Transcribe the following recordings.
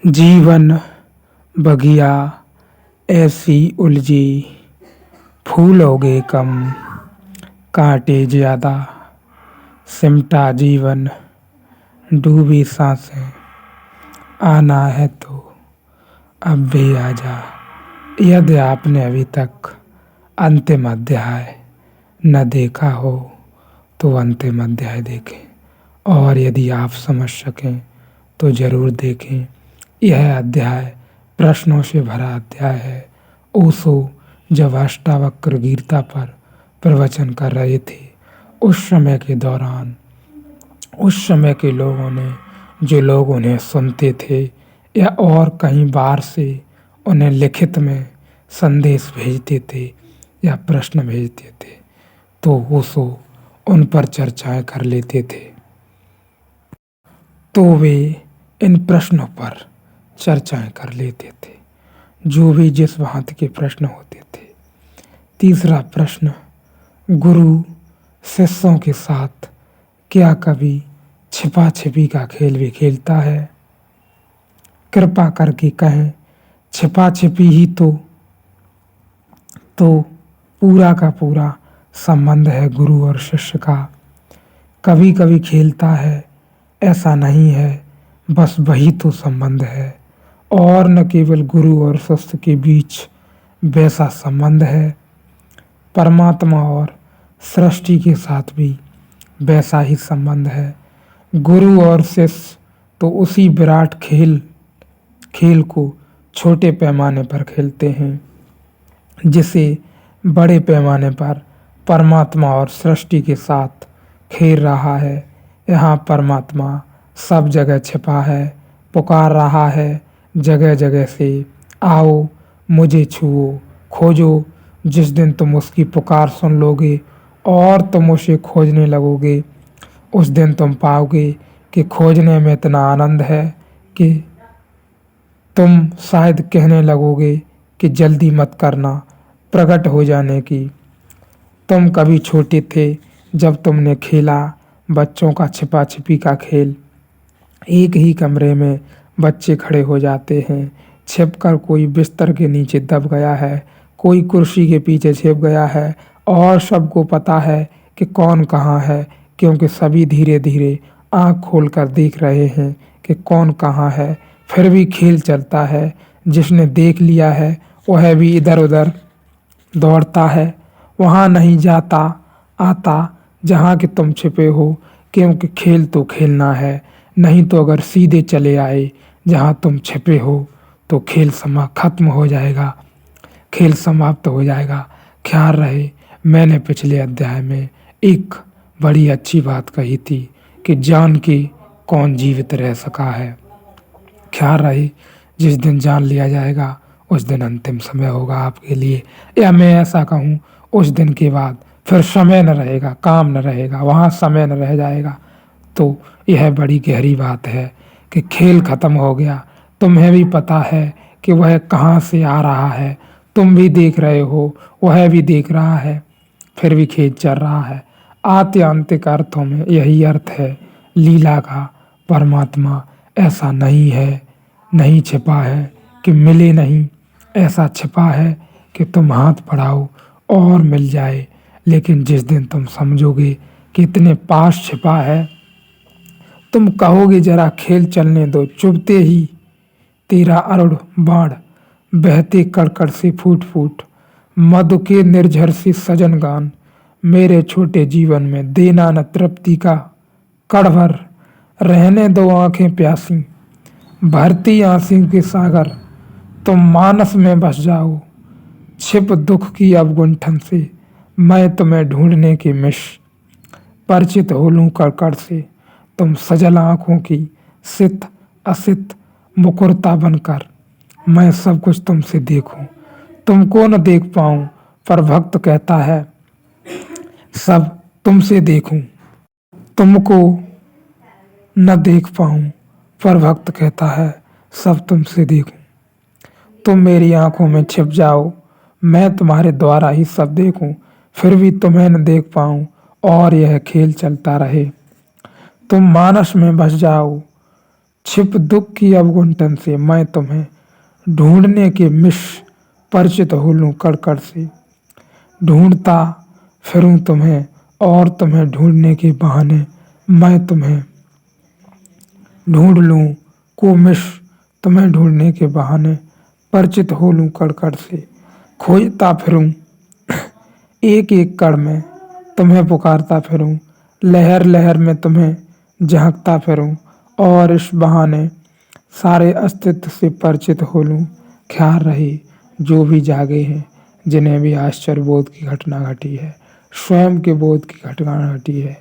जीवन बगिया ऐसी उलझी, फूल उगे कम, कांटे ज्यादा, सिमटा जीवन, डूबी सांसें, आना है तो अब भी आजा। यदि आपने अभी तक अंतिम अध्याय न देखा हो तो अंतिम अध्याय देखें, और यदि आप समझ सकें तो ज़रूर देखें। यह अध्याय प्रश्नों से भरा अध्याय है। ओशो जब अष्टावक्र गीता पर प्रवचन कर रहे थे, उस समय के दौरान उस समय के लोगों ने, जो लोग उन्हें सुनते थे या और कहीं बाहर से उन्हें लिखित में संदेश भेजते थे या प्रश्न भेजते थे, तो ओशो उन पर चर्चाएं कर लेते थे। तो वे इन प्रश्नों पर चर्चाएं कर लेते थे, जो भी जिस भांति के प्रश्न होते थे। तीसरा प्रश्न, गुरु शिष्यों के साथ क्या कभी छिपा छिपी का खेल भी खेलता है? कृपा करके कहें, छिपा छिपी ही तो पूरा का पूरा संबंध है गुरु और शिष्य का। कभी कभी खेलता है ऐसा नहीं है, बस वही तो संबंध है। और न केवल गुरु और शिष्य के बीच वैसा संबंध है, परमात्मा और सृष्टि के साथ भी वैसा ही संबंध है। गुरु और शिष्य तो उसी विराट खेल को छोटे पैमाने पर खेलते हैं, जिसे बड़े पैमाने पर परमात्मा और सृष्टि के साथ खेल रहा है। यहाँ परमात्मा सब जगह छिपा है, पुकार रहा है जगह जगह से, आओ मुझे छुओ, खोजो। जिस दिन तुम उसकी पुकार सुन लोगे और तुम उसे खोजने लगोगे, उस दिन तुम पाओगे कि खोजने में इतना आनंद है कि तुम शायद कहने लगोगे कि जल्दी मत करना प्रकट हो जाने की। तुम कभी छोटे थे जब तुमने खेला बच्चों का छिपा छिपी का खेल। एक ही कमरे में बच्चे खड़े हो जाते हैं, छिपकर कोई बिस्तर के नीचे दब गया है, कोई कुर्सी के पीछे छिप गया है, और सबको पता है कि कौन कहाँ है, क्योंकि सभी धीरे धीरे आँख खोलकर देख रहे हैं कि कौन कहाँ है। फिर भी खेल चलता है। जिसने देख लिया है वह भी इधर उधर दौड़ता है, वहाँ नहीं जाता आता जहाँ कि तुम छिपे हो, क्योंकि खेल तो खेलना है। नहीं तो अगर सीधे चले आए जहाँ तुम छिपे हो तो खेल खत्म हो जाएगा, खेल समाप्त हो जाएगा। ख्याल रहे, मैंने पिछले अध्याय में एक बड़ी अच्छी बात कही थी कि जान के कौन जीवित रह सका है। ख्याल रहे, जिस दिन जान लिया जाएगा उस दिन अंतिम समय होगा आपके लिए। या मैं ऐसा कहूँ, उस दिन के बाद फिर समय न रहेगा, काम न रहेगा, वहाँ समय न रह जाएगा। तो यह बड़ी गहरी बात है कि खेल खत्म हो गया। तुम्हें भी पता है कि वह कहाँ से आ रहा है, तुम भी देख रहे हो, वह भी देख रहा है, फिर भी खेल चल रहा है। आत्यांतिक अर्थों में यही अर्थ है लीला का। परमात्मा ऐसा नहीं है, नहीं छिपा है कि मिले नहीं, ऐसा छिपा है कि तुम हाथ बढ़ाओ और मिल जाए। लेकिन जिस दिन तुम समझोगे कि इतने पास छिपा है, तुम कहोगे जरा खेल चलने दो, चुभते ही तेरा अरुण बाण बहते कड़कड़ से फूट फूट, मधु के निर्झर से सजन गान, मेरे छोटे जीवन में देना न तृप्ति का कड़ भर, रहने दो आंखें प्यासी भरती आंसू के सागर, तुम मानस में बस जाओ छिप दुख की अवगुंठन से, मैं तुम्हें ढूंढने की मिश परिचित हो लूं कड़कड़ से, तुम सजल आंखों की सित असित मुकुरता बनकर, मैं सब कुछ तुमसे देखूं, तुमको न देख पाऊं, पर भक्त कहता है सब तुमसे देखूं। तुमको न देख पाऊं, पर भक्त कहता है सब तुमसे देखूं। तुम मेरी आंखों में छिप जाओ, मैं तुम्हारे द्वारा ही सब देखूं, फिर भी तुम्हें न देख पाऊं और यह खेल चलता रहे। तुम मानस में बस जाओ छिप दुख की अवगुंठन से मैं तुम्हें ढूंढने के मिश परिचित हो लूं कड़कड़ से। ढूंढता फिरूं तुम्हें और तुम्हें ढूंढने के बहाने मैं तुम्हें ढूंढ लूं कोमिश। तुम्हें ढूंढने के बहाने परिचित हो लूं कड़कड़ से। खोजता फिरूं एक एक कण में तुम्हें पुकारता फिरूं। लहर लहर में तुम्हें झांकता फिरूं और इस बहाने सारे अस्तित्व से परिचित हो लूं। ख्याल रहे जो भी जागे हैं, जिन्हें भी आश्चर्य बोध की घटना घटी है, स्वयं के बोध की घटना घटी है,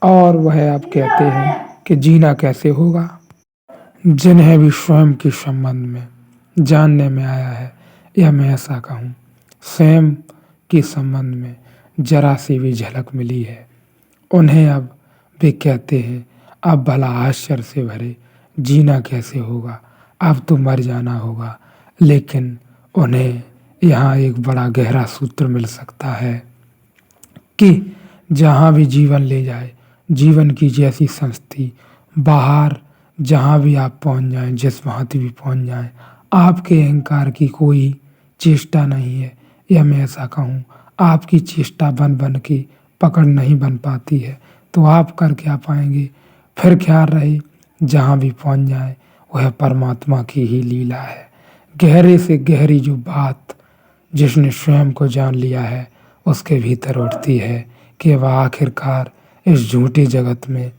और वह अब कहते हैं कि जीना कैसे होगा। जिन्हें भी स्वयं के संबंध में जानने में आया है, या मैं ऐसा कहूँ स्वयं के संबंध में जरा सी भी झलक मिली है, उन्हें अब वे कहते हैं अब भला आश्चर्य से भरे जीना कैसे होगा, अब तो मर जाना होगा। लेकिन उन्हें यहाँ एक बड़ा गहरा सूत्र मिल सकता है कि जहाँ भी जीवन ले जाए, जीवन की जैसी संस्थिति बाहर जहाँ भी आप पहुँच जाएं, जिस भांति भी पहुँच जाएं, आपके अहंकार की कोई चेष्टा नहीं है, या मैं ऐसा कहूँ आपकी चेष्टा बन बन के पकड़ नहीं बन पाती है, तो आप कर क्या पाएंगे। फिर ख्याल रहे जहाँ भी पहुँच जाए वह परमात्मा की ही लीला है। गहरे से गहरी जो बात जिसने स्वयं को जान लिया है, उसके भीतर उठती है कि वह आखिरकार इस झूठे जगत में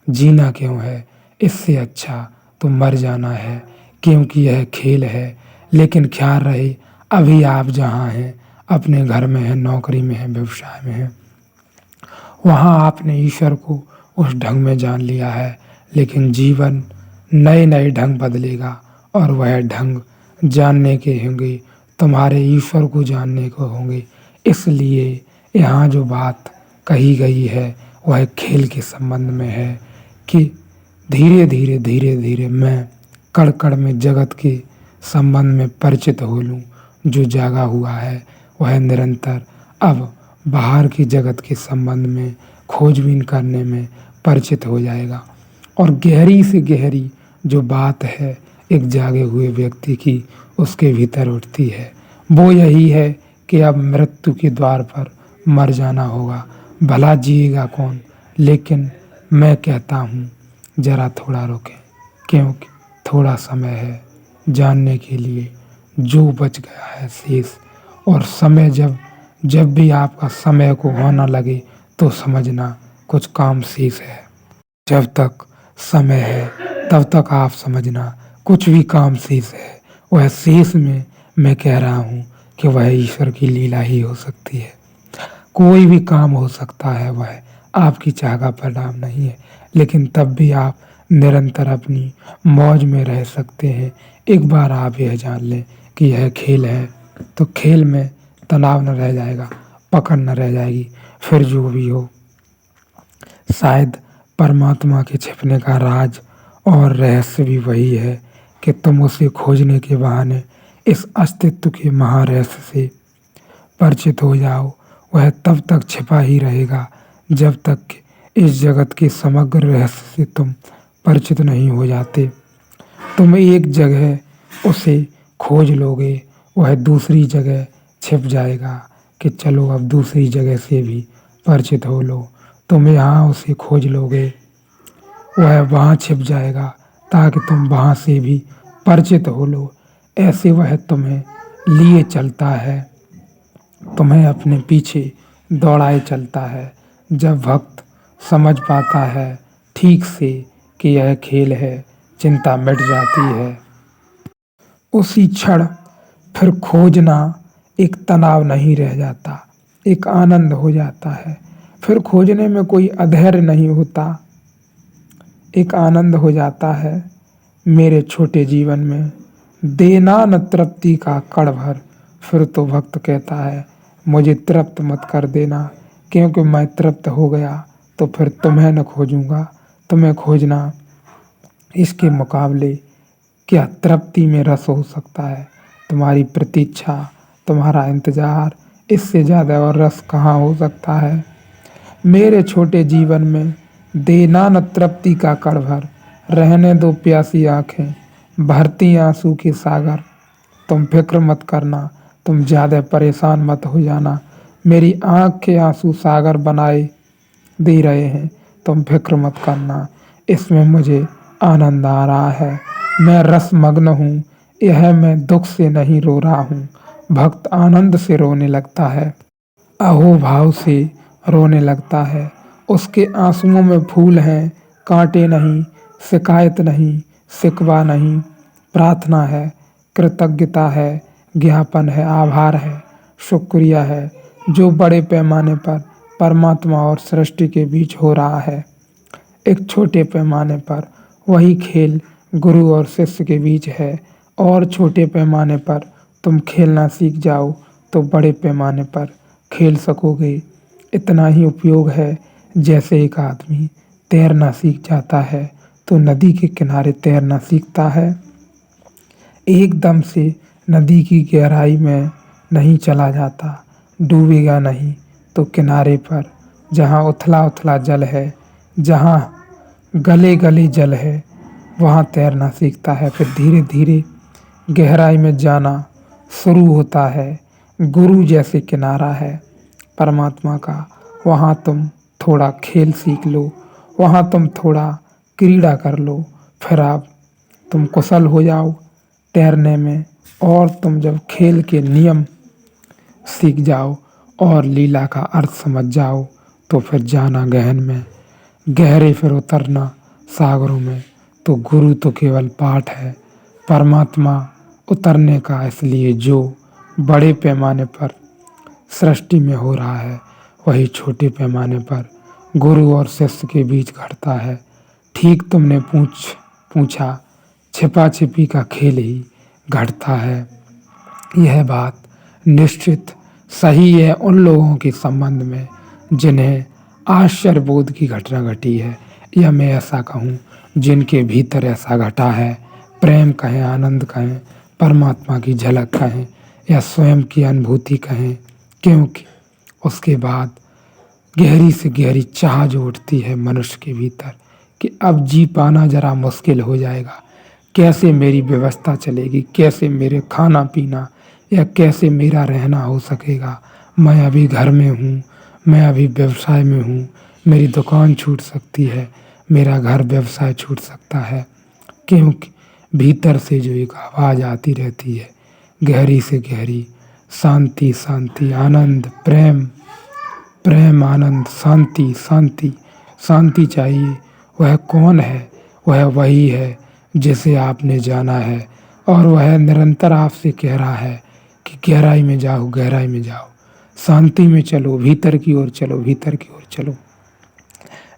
जीना क्यों है, इससे अच्छा तो मर जाना है, क्योंकि यह खेल है। लेकिन ख्याल रहे अभी आप जहाँ हैं, अपने घर में हैं, नौकरी में हैं, व्यवसाय में हैं, वहाँ आपने ईश्वर को उस ढंग में जान लिया है। लेकिन जीवन नए नए ढंग बदलेगा और वह ढंग जानने के होंगे, तुम्हारे ईश्वर को जानने को होंगे। इसलिए यहाँ जो बात कही गई है वह खेल के संबंध में है कि धीरे धीरे धीरे धीरे मैं कण कण में जगत के संबंध में परिचित हो लूँ। जो जागा हुआ है वह निरंतर अब बाहर की जगत के संबंध में खोजबीन करने में परिचित हो जाएगा। और गहरी से गहरी जो बात है एक जागे हुए व्यक्ति की, उसके भीतर उठती है, वो यही है कि अब मृत्यु के द्वार पर मर जाना होगा, भला जिएगा कौन। लेकिन मैं कहता हूँ जरा थोड़ा रुकें, क्योंकि थोड़ा समय है जानने के लिए, जो बच गया है शेष। और समय जब भी आपका समय को होना लगे तो समझना कुछ काम शेष है। जब तक समय है तब तक आप समझना कुछ भी काम शेष है। वह शेष में मैं कह रहा हूँ कि वह ईश्वर की लीला ही हो सकती है। कोई भी काम हो सकता है, वह आपकी चाह का परिणाम नहीं है, लेकिन तब भी आप निरंतर अपनी मौज में रह सकते हैं। एक बार आप यह जान लें कि यह खेल है, तो खेल में तनाव न रह जाएगा, पकड़ न रह जाएगी। फिर जो भी हो, शायद परमात्मा के छिपने का राज और रहस्य भी वही है कि तुम उसे खोजने के बहाने इस अस्तित्व के महारहस्य से परिचित हो जाओ। वह तब तक छिपा ही रहेगा जब तक कि इस जगत के समग्र रहस्य से तुम परिचित नहीं हो जाते। तुम एक जगह उसे खोज लोगे, वह दूसरी जगह छिप जाएगा कि चलो अब दूसरी जगह से भी परिचित हो लो। तुम यहाँ उसे खोज लोगे, वह वहाँ छिप जाएगा ताकि तुम वहाँ से भी परिचित हो लो। ऐसे वह तुम्हें लिए चलता है, तुम्हें अपने पीछे दौड़ाए चलता है। जब भक्त समझ पाता है ठीक से कि यह खेल है, चिंता मिट जाती है। उसी क्षण फिर खोजना एक तनाव नहीं रह जाता, एक आनंद हो जाता है। फिर खोजने में कोई अधैर्य नहीं होता, एक आनंद हो जाता है। मेरे छोटे जीवन में देना न तृप्ति का कण भर। फिर तो भक्त कहता है मुझे तृप्त मत कर देना, क्योंकि मैं तृप्त हो गया तो फिर तुम्हें न खोजूंगा। तुम्हें खोजना इसके मुकाबले क्या तृप्ति में रस हो सकता है। तुम्हारी प्रतीक्षा, तुम्हारा इंतजार, इससे ज़्यादा और रस कहाँ हो सकता है। मेरे छोटे जीवन में देना न तृप्ति का कण भर। रहने दो प्यासी आंखें भरती आंसू के सागर। तुम फिक्र मत करना, तुम ज्यादा परेशान मत हो जाना। मेरी आंख के आंसू सागर बनाए दे रहे हैं, तुम फिक्र मत करना। इसमें मुझे आनंद आ रहा है, मैं रस मग्न हूँ। यह मैं दुख से नहीं रो रहा हूँ, भक्त आनंद से रोने लगता है, अहोभाव से रोने लगता है। उसके आंसुओं में फूल हैं, कांटे नहीं, शिकायत नहीं, शिकवा नहीं, प्रार्थना है, कृतज्ञता है, ज्ञापन है, आभार है, शुक्रिया है, जो बड़े पैमाने पर परमात्मा और सृष्टि के बीच हो रहा है। एक छोटे पैमाने पर वही खेल गुरु और शिष्य के बीच है, और छोटे पैमाने पर तुम खेलना सीख जाओ तो बड़े पैमाने पर खेल सकोगे। इतना ही उपयोग है, जैसे एक आदमी तैरना सीख जाता है तो नदी के किनारे तैरना सीखता है। एकदम से नदी की गहराई में नहीं चला जाता, डूबेगा नहीं तो किनारे पर जहाँ उथला उथला जल है, जहाँ गले गले जल है, वहाँ तैरना सीखता है। फिर धीरे धीरे गहराई में जाना शुरू होता है। गुरु जैसे किनारा है परमात्मा का, वहाँ तुम थोड़ा खेल सीख लो, वहाँ तुम थोड़ा क्रीड़ा कर लो, फिर आप तुम कुशल हो जाओ तैरने में। और तुम जब खेल के नियम सीख जाओ और लीला का अर्थ समझ जाओ तो फिर जाना गहन में, गहरे फिर उतरना सागरों में। तो गुरु तो केवल पाठ है, परमात्मा उतरने का। इसलिए जो बड़े पैमाने पर सृष्टि में हो रहा है वही छोटे पैमाने पर गुरु और शिष्य के बीच घटता है। ठीक तुमने पूछा, छिपा छिपी का खेल ही घटता है। यह बात निश्चित सही है उन लोगों के संबंध में जिन्हें आश्चर्यबोध की घटना घटी है, या मैं ऐसा कहूँ जिनके भीतर ऐसा घटा है। प्रेम कहें, आनंद कहें, परमात्मा की झलक कहें, या स्वयं की अनुभूति कहें। क्योंकि उसके बाद गहरी से गहरी चाह जो उठती है मनुष्य के भीतर कि अब जी पाना जरा मुश्किल हो जाएगा, कैसे मेरी व्यवस्था चलेगी, कैसे मेरे खाना पीना या कैसे मेरा रहना हो सकेगा। मैं अभी घर में हूँ, मैं अभी व्यवसाय में हूँ, मेरी दुकान छूट सकती है, मेरा घर व्यवसाय छूट सकता है। क्योंकि भीतर से जो एक आवाज़ आती रहती है गहरी से गहरी, शांति शांति, आनंद, प्रेम प्रेम, आनंद, शांति शांति, शांति चाहिए। वह कौन है? वह वही है जिसे आपने जाना है, और वह निरंतर आपसे कह रहा है कि गहराई में जाओ, गहराई में जाओ, शांति में चलो, भीतर की ओर चलो, भीतर की ओर चलो।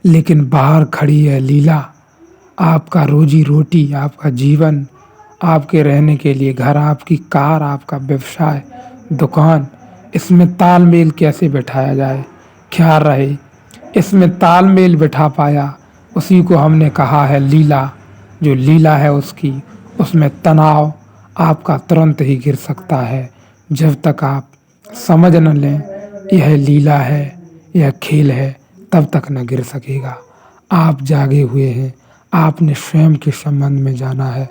लेकिन बाहर खड़ी है लीला, आपका रोजी रोटी, आपका जीवन, आपके रहने के लिए घर, आपकी कार, आपका व्यवसाय, दुकान, इसमें तालमेल कैसे बिठाया जाए, क्या रहे। इसमें तालमेल बिठा पाया उसी को हमने कहा है लीला। जो लीला है उसमें तनाव आपका तुरंत ही गिर सकता है। जब तक आप समझ न लें यह लीला है, यह खेल है, तब तक न गिर सकेगा। आप जागे हुए हैं, आपने स्वयं के संबंध में जाना है।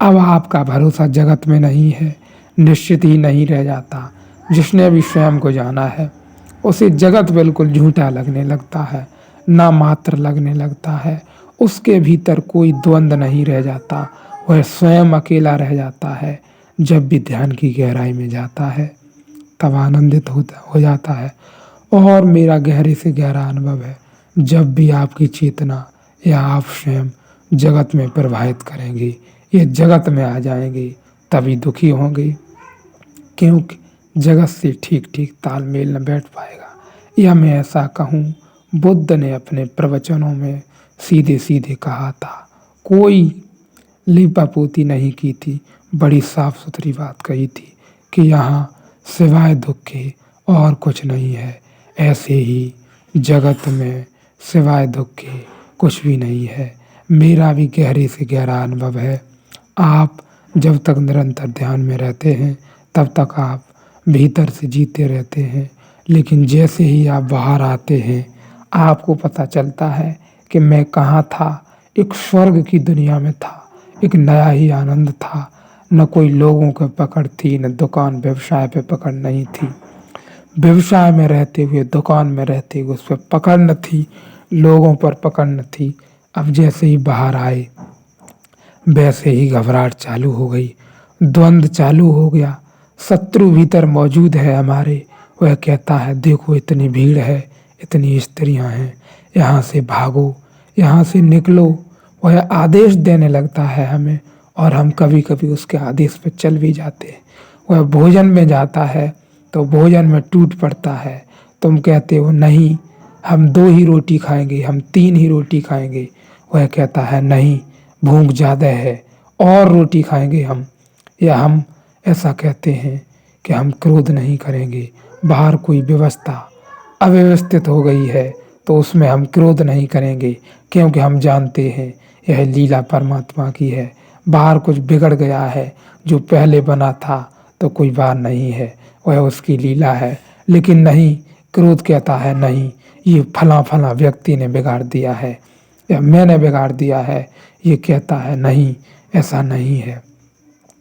अब आपका भरोसा जगत में नहीं है, निश्चित ही नहीं रह जाता। जिसने भी स्वयं को जाना है उसे जगत बिल्कुल झूठा लगने लगता है, ना मात्र लगने लगता है। उसके भीतर कोई द्वंद नहीं रह जाता, वह स्वयं अकेला रह जाता है। जब भी ध्यान की गहराई में जाता है तब आनंदित हो जाता है। और मेरा गहरे से गहरा अनुभव है, जब भी आपकी चेतना या आप स्वयं जगत में प्रवाहित करेंगे, ये जगत में आ जाएंगे, तभी दुखी होंगे। क्योंकि जगत से ठीक ठीक तालमेल न बैठ पाएगा। या मैं ऐसा कहूँ, बुद्ध ने अपने प्रवचनों में सीधे सीधे कहा था, कोई लीपापोती नहीं की थी, बड़ी साफ सुथरी बात कही थी कि यहाँ सिवाय दुख के और कुछ नहीं है। ऐसे ही जगत में सिवाय दुख के कुछ भी नहीं है। मेरा भी गहरे से गहरा अनुभव है। आप जब तक निरंतर ध्यान में रहते हैं तब तक आप भीतर से जीते रहते हैं, लेकिन जैसे ही आप बाहर आते हैं आपको पता चलता है कि मैं कहाँ था, एक स्वर्ग की दुनिया में था। एक नया ही आनंद था। न कोई लोगों पे पकड़ थी, न दुकान व्यवसाय पे पकड़ नहीं थी। व्यवसाय में रहते हुए, दुकान में रहते हुए उस पर पकड़ न थी, लोगों पर पकड़ न थी। अब जैसे ही बाहर आए वैसे ही घबराहट चालू हो गई, द्वंद्व चालू हो गया। शत्रु भीतर मौजूद है हमारे। वह कहता है देखो इतनी भीड़ है, इतनी स्त्रियां हैं, यहाँ से भागो, यहाँ से निकलो। वह आदेश देने लगता है हमें, और हम कभी कभी उसके आदेश पे चल भी जाते हैं। वह भोजन में जाता है तो भोजन में टूट पड़ता है। तुम कहते हो नहीं, हम 2 ही रोटी खाएंगे, हम 3 ही रोटी खाएंगे। वह कहता है नहीं, भूख ज़्यादा है, और रोटी खाएंगे हम। या हम ऐसा कहते हैं कि हम क्रोध नहीं करेंगे, बाहर कोई व्यवस्था अव्यवस्थित हो गई है तो उसमें हम क्रोध नहीं करेंगे, क्योंकि हम जानते हैं यह लीला परमात्मा की है। बाहर कुछ बिगड़ गया है, जो पहले बना था तो कोई बात नहीं है, वह उसकी लीला है। लेकिन नहीं, क्रोध कहता है नहीं, ये फला फला व्यक्ति ने बिगाड़ दिया है या मैंने बिगाड़ दिया है। ये कहता है नहीं, ऐसा नहीं है,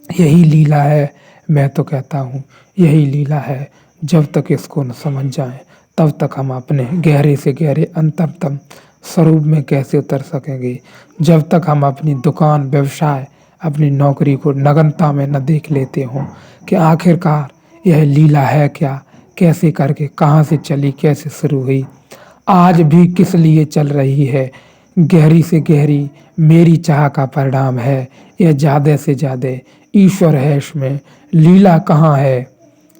यही लीला है। मैं तो कहता हूँ यही लीला है। जब तक इसको न समझ जाएं तब तक हम अपने गहरे से गहरे अंतरतम स्वरूप में कैसे उतर सकेंगे। जब तक हम अपनी दुकान, व्यवसाय, अपनी नौकरी को नगनता में न देख लेते हों कि आखिरकार यह लीला है क्या, कैसे करके, कहाँ से चली, कैसे शुरू हुई, आज भी किस लिए चल रही है, गहरी से गहरी मेरी चाह का परिणाम है या ज़्यादा से ज़्यादा ईश्वर है इसमें, लीला कहाँ है।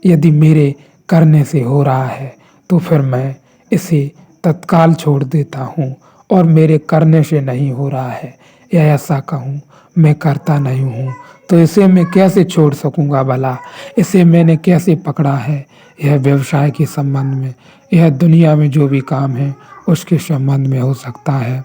यदि मेरे करने से हो रहा है तो फिर मैं इसे तत्काल छोड़ देता हूँ, और मेरे करने से नहीं हो रहा है या ऐसा कहूँ मैं करता नहीं हूँ तो इसे मैं कैसे छोड़ सकूँगा भला। इसे मैंने कैसे पकड़ा है। यह व्यवसाय के संबंध में, यह दुनिया में जो भी काम है उसके संबंध में हो सकता है।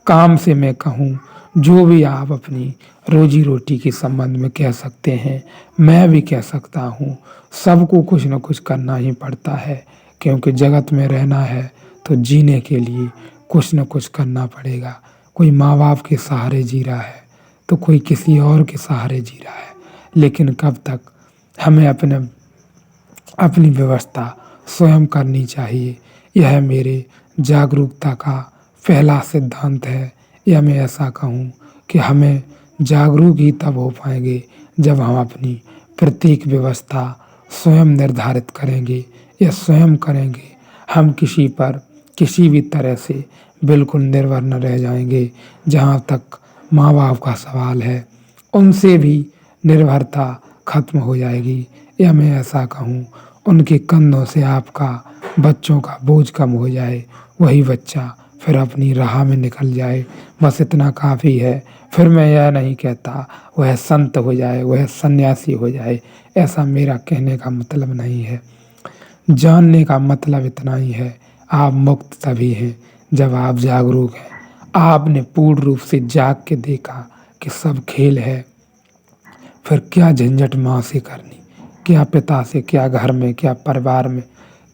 काम से मैं कहूँ, जो भी आप अपनी रोजी रोटी के संबंध में कह सकते हैं, मैं भी कह सकता हूँ। सबको कुछ न कुछ करना ही पड़ता है, क्योंकि जगत में रहना है तो जीने के लिए कुछ न कुछ करना पड़ेगा। कोई माँ बाप के सहारे जी रहा है तो कोई किसी और के सहारे जी रहा है, लेकिन कब तक। हमें अपनी व्यवस्था स्वयं करनी चाहिए। यह मेरे जागरूकता का पहला सिद्धांत है। या मैं ऐसा कहूँ कि हमें जागरूक ही तब हो पाएंगे जब हम अपनी प्रत्येक व्यवस्था स्वयं निर्धारित करेंगे या स्वयं करेंगे। हम किसी पर किसी भी तरह से बिल्कुल निर्भर न रह जाएंगे। जहाँ तक माँ बाप का सवाल है, उनसे भी निर्भरता खत्म हो जाएगी। या मैं ऐसा कहूँ, उनके कंधों से आपका बच्चों का बोझ कम हो जाए, वही बच्चा फिर अपनी राह में निकल जाए, बस इतना काफ़ी है। फिर मैं यह नहीं कहता वह संत हो जाए, वह सन्यासी हो जाए, ऐसा मेरा कहने का मतलब नहीं है। जानने का मतलब इतना ही है, आप मुक्त तभी हैं जब आप जागरूक हैं। आपने पूर्ण रूप से जाग के देखा कि सब खेल है, फिर क्या झंझट माँ से करनी, क्या पिता से, क्या घर में, क्या परिवार में,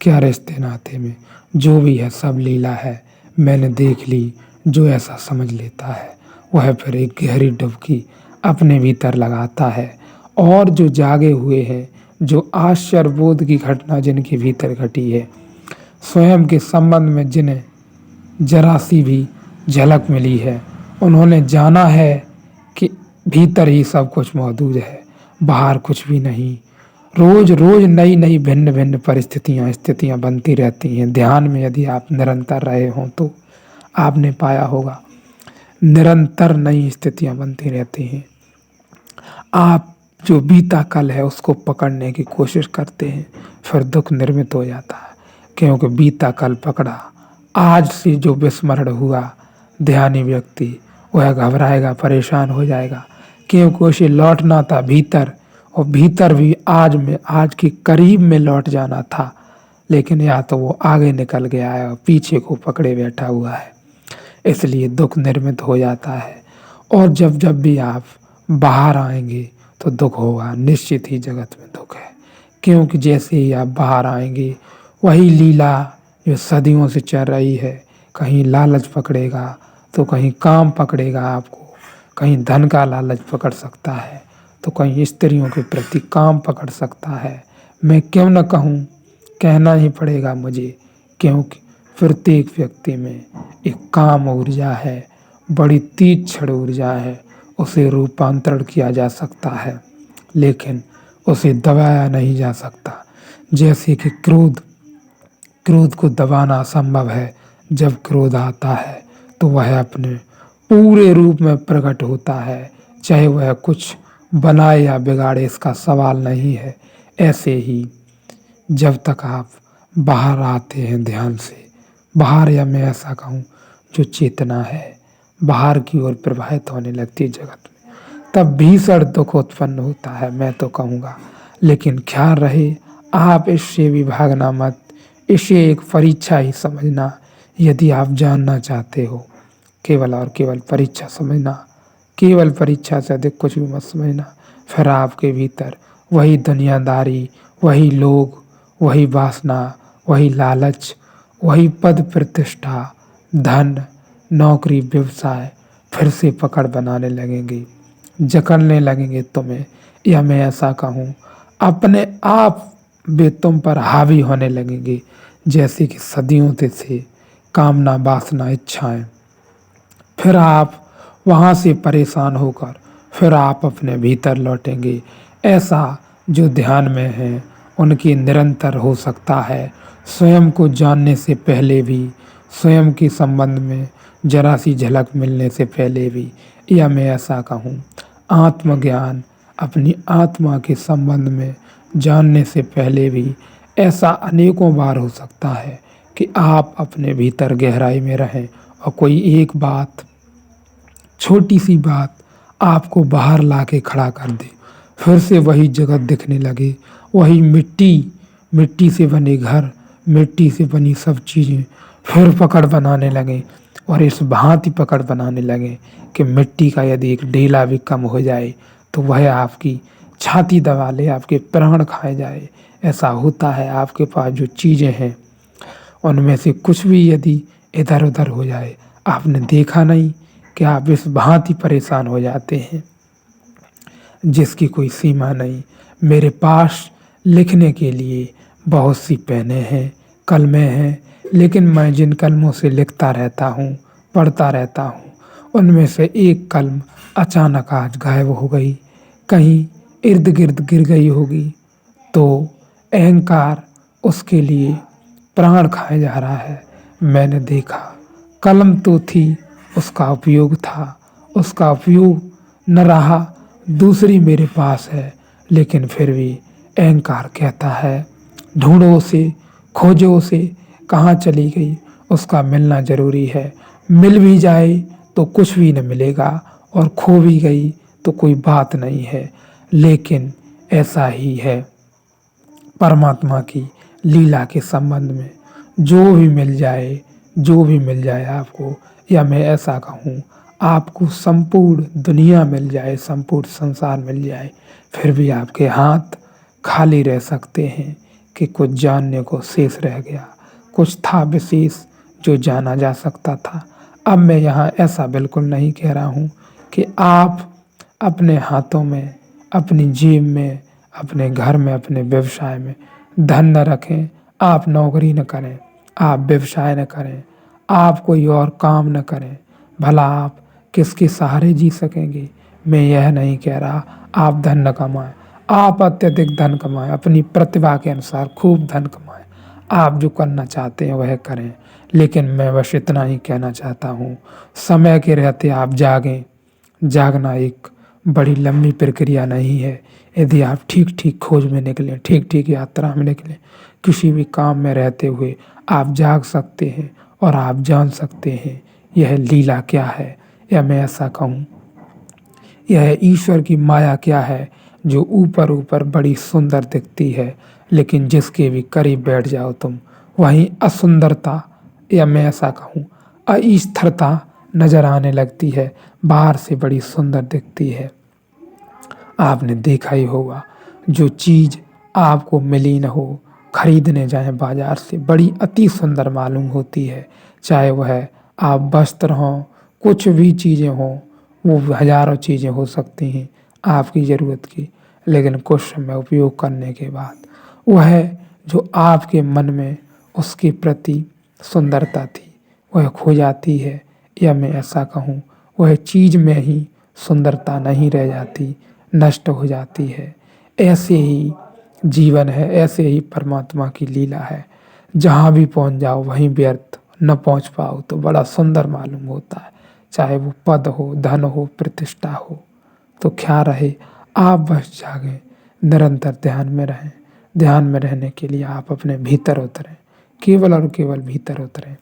क्या रिश्ते नाते में, जो भी है सब लीला है। मैंने देख ली। जो ऐसा समझ लेता है वह फिर एक गहरी डुबकी अपने भीतर लगाता है। और जो जागे हुए हैं, जो आश्चर्यबोध की घटना जिनके भीतर घटी है, स्वयं के संबंध में जिन्हें जरा सी भी झलक मिली है, उन्होंने जाना है कि भीतर ही सब कुछ मौजूद है, बाहर कुछ भी नहीं। रोज रोज नई नई भिन्न भिन्न स्थितियां बनती रहती हैं। ध्यान में यदि आप निरंतर रहे हों तो आपने पाया होगा निरंतर नई स्थितियां बनती रहती हैं। आप जो बीता कल है उसको पकड़ने की कोशिश करते हैं, फिर दुख निर्मित हो जाता है, क्योंकि बीता कल पकड़ा, आज से जो विस्मरण हुआ, ध्यानी व्यक्ति वह घबराएगा, परेशान हो जाएगा, क्योंकि उसे लौटना था भीतर, और भीतर भी आज के करीब में लौट जाना था, लेकिन या तो वो आगे निकल गया है और पीछे को पकड़े बैठा हुआ है, इसलिए दुख निर्मित हो जाता है। और जब जब भी आप बाहर आएंगे तो दुख होगा, निश्चित ही जगत में दुख है, क्योंकि जैसे ही आप बाहर आएंगे वही लीला जो सदियों से चल रही है, कहीं लालच पकड़ेगा तो कहीं काम पकड़ेगा आपको, कहीं धन का लालच पकड़ सकता है, तो कहीं स्त्रियों के प्रति काम पकड़ सकता है। मैं क्यों न कहूँ, कहना ही पड़ेगा मुझे, क्योंकि प्रत्येक व्यक्ति में एक काम ऊर्जा है, बड़ी तीक्ष्ण ऊर्जा है। उसे रूपांतरण किया जा सकता है, लेकिन उसे दबाया नहीं जा सकता। जैसे कि क्रोध, क्रोध को दबाना असंभव है। जब क्रोध आता है तो वह अपने पूरे रूप में प्रकट होता है, चाहे वह कुछ बनाए या बिगाड़े, इसका सवाल नहीं है। ऐसे ही जब तक आप बाहर आते हैं ध्यान से, बाहर, या मैं ऐसा कहूँ जो चेतना है बाहर की ओर प्रवाहित होने लगती है जगत में, तब भीषण दुख उत्पन्न होता है, मैं तो कहूँगा। लेकिन ख्याल रहे, आप इससे भी भागना मत, इसे एक परीक्षा ही समझना। यदि आप जानना चाहते हो, केवल और केवल परीक्षा समझना, केवल परीक्षा से अधिक कुछ भी मत समझना। फिर आपके भीतर वही दुनियादारी, वही लोग, वही वासना, वही लालच, वही पद प्रतिष्ठा, धन, नौकरी, व्यवसाय फिर से पकड़ बनाने लगेंगे, जकड़ने लगेंगे तुम्हें। या मैं ऐसा कहूँ, अपने आप वे तुम पर हावी होने लगेंगे, जैसे कि सदियों से कामना, वासना, इच्छाएं। फिर आप वहाँ से परेशान होकर फिर आप अपने भीतर लौटेंगे। ऐसा जो ध्यान में है उनकी निरंतर हो सकता है, स्वयं को जानने से पहले भी, स्वयं के संबंध में जरा सी झलक मिलने से पहले भी। या मैं ऐसा कहूँ, आत्मज्ञान, अपनी आत्मा के संबंध में जानने से पहले भी ऐसा अनेकों बार हो सकता है कि आप अपने भीतर गहराई में रहें और कोई एक बात, छोटी सी बात आपको बाहर लाके खड़ा कर दे। फिर से वही जगत दिखने लगे, वही मिट्टी, मिट्टी से बने घर, मिट्टी से बनी सब चीज़ें फिर पकड़ बनाने लगे। और इस भांति पकड़ बनाने लगे कि मिट्टी का यदि एक ढेला भी कम हो जाए तो वह आपकी छाती दबा ले, आपके प्राण खाए जाए। ऐसा होता है, आपके पास जो चीज़ें हैं उनमें से कुछ भी यदि इधर उधर हो जाए, आपने देखा नहीं कि आप इस भांति परेशान हो जाते हैं जिसकी कोई सीमा नहीं। मेरे पास लिखने के लिए बहुत सी पेनें हैं, कलमें हैं, लेकिन मैं जिन कलमों से लिखता रहता हूँ, पढ़ता रहता हूँ, उनमें से एक कलम अचानक आज गायब हो गई, कहीं इर्द गिर्द गिर गई होगी, तो अहंकार उसके लिए प्राण खाए जा रहा है। मैंने देखा, कलम तो थी, उसका उपयोग था, उसका उपयोग न रहा, दूसरी मेरे पास है, लेकिन फिर भी अहंकार कहता है ढूंढो उसे, खोजो उसे, कहाँ चली गई, उसका मिलना ज़रूरी है। मिल भी जाए तो कुछ भी न मिलेगा, और खो भी गई तो कोई बात नहीं है। लेकिन ऐसा ही है परमात्मा की लीला के संबंध में, जो भी मिल जाए, जो भी मिल जाए आपको, या मैं ऐसा कहूँ आपको संपूर्ण दुनिया मिल जाए, संपूर्ण संसार मिल जाए, फिर भी आपके हाथ खाली रह सकते हैं कि कुछ जानने को शेष रह गया, कुछ था विशेष जो जाना जा सकता था। अब मैं यहाँ ऐसा बिल्कुल नहीं कह रहा हूँ कि आप अपने हाथों में, अपनी जेब में, अपने घर में, अपने व्यवसाय में धन न रखें, आप नौकरी न करें, आप व्यवसाय न करें, आप कोई और काम न करें। भला आप किसके सहारे जी सकेंगे? मैं यह नहीं कह रहा आप धन न कमाएं, आप अत्यधिक धन कमाएं, अपनी प्रतिभा के अनुसार खूब धन कमाएं, आप जो करना चाहते हैं वह करें। लेकिन मैं बस इतना ही कहना चाहता हूँ, समय के रहते आप जागें। जागना एक बड़ी लंबी प्रक्रिया नहीं है। यदि आप ठीक ठीक खोज में निकलें, ठीक ठीक यात्रा में निकलें, किसी भी काम में रहते हुए आप जाग सकते हैं और आप जान सकते हैं यह लीला क्या है। या मैं ऐसा कहूँ, यह ईश्वर की माया क्या है जो ऊपर ऊपर बड़ी सुंदर दिखती है, लेकिन जिसके भी करीब बैठ जाओ तुम, वहीं असुंदरता, या मैं ऐसा कहूँ अस्थिरता नजर आने लगती है। बाहर से बड़ी सुंदर दिखती है, आपने देखा ही होगा, जो चीज़ आपको मिली न हो, खरीदने जाएं बाजार से, बड़ी अति सुंदर मालूम होती है। चाहे वह आप वस्त्र हों, कुछ भी चीज़ें हों, वो हज़ारों चीज़ें हो सकती हैं आपकी ज़रूरत की, लेकिन कुछ समय उपयोग करने के बाद वह जो आपके मन में उसके प्रति सुंदरता थी, वह खो जाती है। या मैं ऐसा कहूँ, वह चीज़ में ही सुंदरता नहीं रह जाती, नष्ट हो जाती है। ऐसे ही जीवन है, ऐसे ही परमात्मा की लीला है। जहाँ भी पहुँच जाओ वहीं व्यर्थ, न पहुँच पाओ तो बड़ा सुंदर मालूम होता है। चाहे वो पद हो, धन हो, प्रतिष्ठा हो, तो क्या रहे, आप बस जागें, निरंतर ध्यान में रहें। ध्यान में रहने के लिए आप अपने भीतर उतरें, केवल और केवल भीतर उतरें।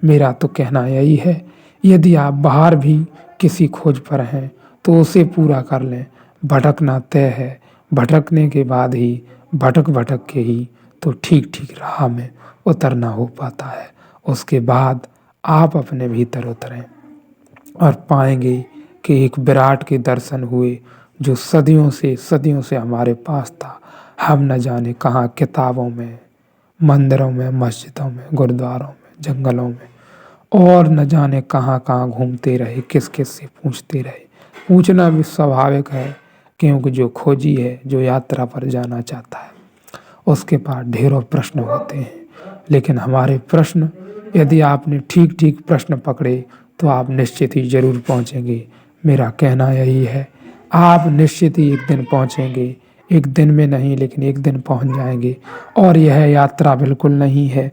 मेरा तो कहना यही है, यदि आप बाहर भी किसी खोज पर हैं तो उसे पूरा कर लें। भटकना तय है, भटकने के बाद ही भटक भटक के ही तो ठीक ठीक राह में उतरना हो पाता है। उसके बाद आप अपने भीतर उतरें और पाएंगे कि एक विराट के दर्शन हुए जो सदियों से हमारे पास था। हम न जाने कहाँ किताबों में, मंदिरों में, मस्जिदों में, गुरुद्वारों में, जंगलों में और न जाने कहाँ कहाँ घूमते रहे, किस किस से पूछते रहे। पूछना भी स्वाभाविक है, क्योंकि जो खोजी है, जो यात्रा पर जाना चाहता है, उसके पास ढेरों प्रश्न होते हैं। लेकिन हमारे प्रश्न, यदि आपने ठीक ठीक प्रश्न पकड़े तो आप निश्चित ही जरूर पहुंचेंगे। मेरा कहना यही है, आप निश्चित ही एक दिन पहुंचेंगे। एक दिन में नहीं, लेकिन एक दिन पहुंच जाएंगे। और यह यात्रा बिल्कुल नहीं है,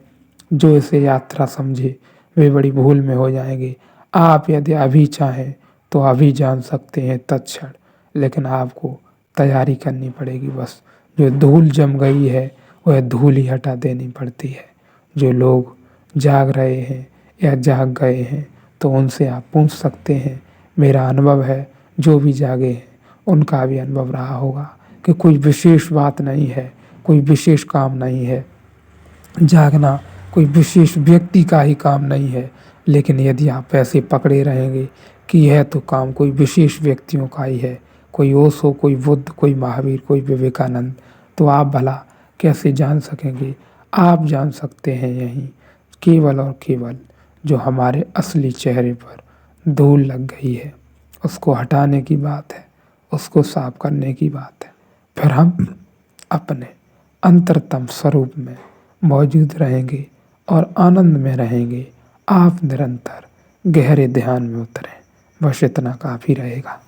जो इसे यात्रा समझे वे बड़ी भूल में हो जाएंगे। आप यदि अभी चाहें तो अभी जान सकते हैं तत्क्षण, लेकिन आपको तैयारी करनी पड़ेगी। बस जो धूल जम गई है वह धूल ही हटा देनी पड़ती है। जो लोग जाग रहे हैं या जाग गए हैं तो उनसे आप पूछ सकते हैं। मेरा अनुभव है, जो भी जागे हैं उनका भी अनुभव रहा होगा कि कोई विशेष बात नहीं है, कोई विशेष काम नहीं है। जागना कोई विशेष व्यक्ति का ही काम नहीं है। लेकिन यदि आप ऐसे पकड़े रहेंगे कि यह तो काम कोई विशेष व्यक्तियों का ही है, कोई ओशो, कोई बुद्ध, कोई महावीर, कोई विवेकानंद, तो आप भला कैसे जान सकेंगे। आप जान सकते हैं यहीं केवल और केवल जो हमारे असली चेहरे पर धूल लग गई है, उसको हटाने की बात है, उसको साफ करने की बात है। फिर हम अपने अंतरतम स्वरूप में मौजूद रहेंगे और आनंद में रहेंगे। आप निरंतर गहरे ध्यान में उतरें, बस इतना काफ़ी रहेगा।